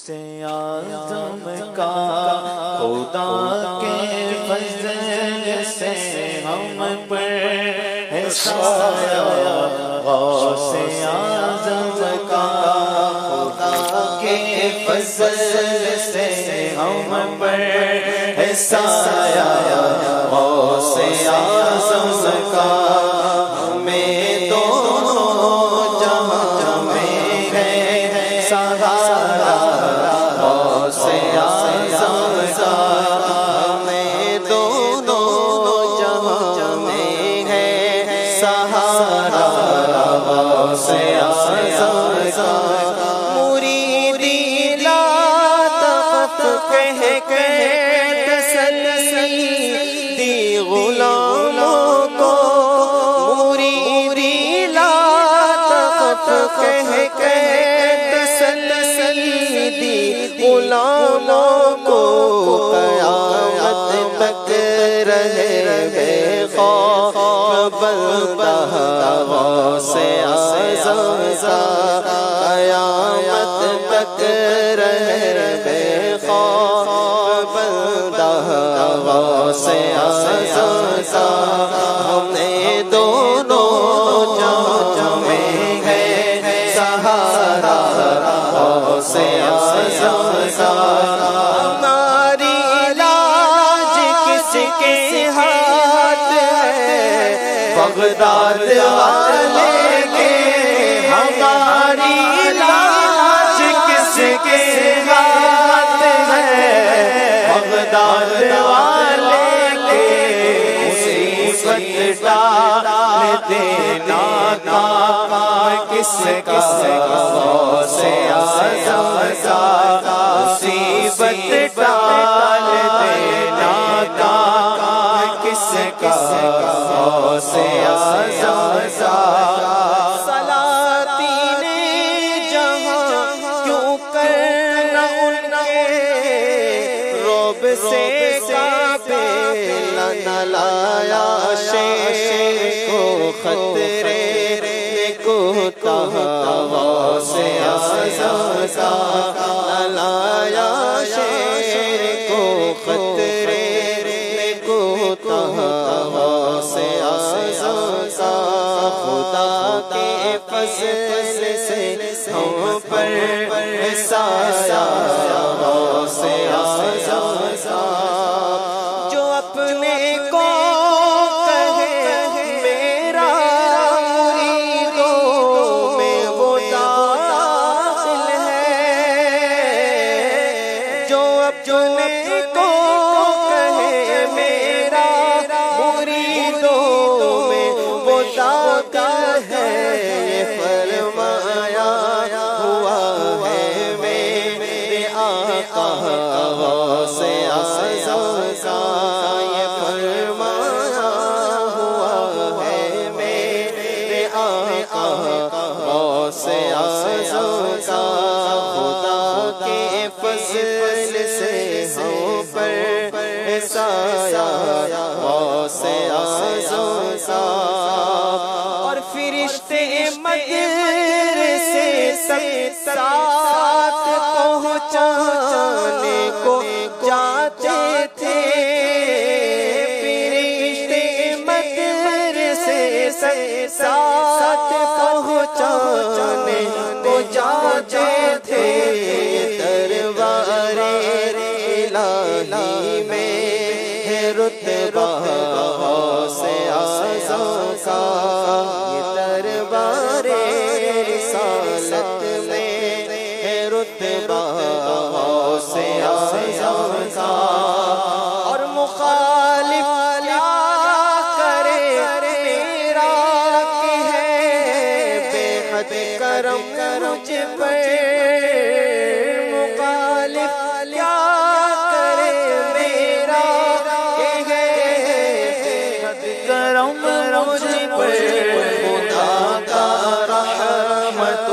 سے اعظم کا خدا کے فضل سے ہم پر ہے سایہ غوث اعظم کا خدا کے فضل سے ہم پر ہے سایہ غوث اعظم کا ہمیں دونوں جہاں میں ہے سہارا غوث اعظم کا ہمیں دونوں جہاں میں ہے سہارا غوث اعظم کا مریدی لا تخف کہہ کے تسلی دی غلاموں کو مریدی لا تخف کہہ کے تسلی دی غلاموں کو قیامت تک رہے بے خوف بندہ غوث اعظم کا قیامت تک رہے بے خوف بندہ غوث اعظم کا ہمیں دونوں جہاں میں ہے سہارا غوث اعظم کا ہماری لاج کس کے ہاتھ ہے بغداد والے کے ہماری لاج کس کے ہاتھ ہے بغداد والے کے مصیبت ڈال دینا کام کس کا غوث اعظم کا مصیبت ڈال دینا کام کس کا غوث اعظم کا سلاطین جہاں کیوں کرنا ان کے رعب سے کعبے نہ لایا شیر کو خطرے کو غوث اعظم کا لایا شیر کو خطرے کو غوث اعظم کا خدا کے فضل سے ہم پر سایہ غوث اعظم کا جو اپنے کو کہے میرا مریدوں میں وہ داخل ہے جو اپنے کو کہے میرا مریدوں میں وہ داخل ہے فرمایا ہوا ہے میرے آقا غوث اعظم کا یہ فرمایا ہوا ہے میرے آقا غوث اعظم کا خدا کے فضل سے ہم پر سایہ غوث اعظم کا اور فرشتے مدرسے سے ساتھ پہنچانے کو جاتے تھے فرشتے مدرسے سے ساتھ پہنچانے کو جاتے تھے دربار الہی میں ہے رتبہ غوث اعظم کا یہ دربار رسالت میں ہے رتبہ غوث اعظم کا اور مخالف کیا کرے میرا کہ ہے بے حد کرم مجھ پر مخالف کیا کرے میرا کہ ہے بے حد کرم مجھ پر خدا کا رحمت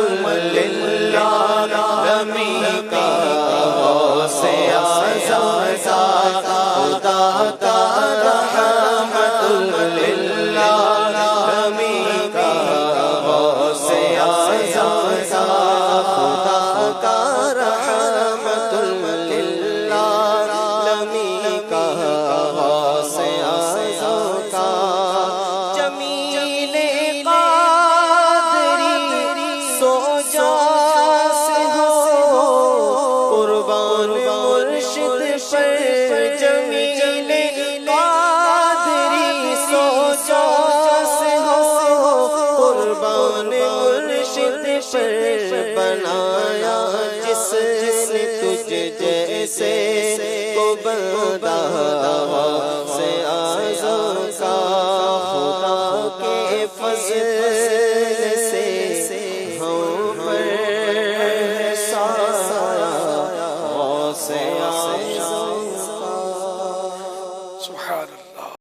للعالمین کا غوث اعظم کا خدا کا رحمت للعالمین کا غوث اعظم کا خدا کا رحمت قربان مرشد پر بنایا جس نے تجھ جیسے کو بندہ سے آزم کا خدا کے فضل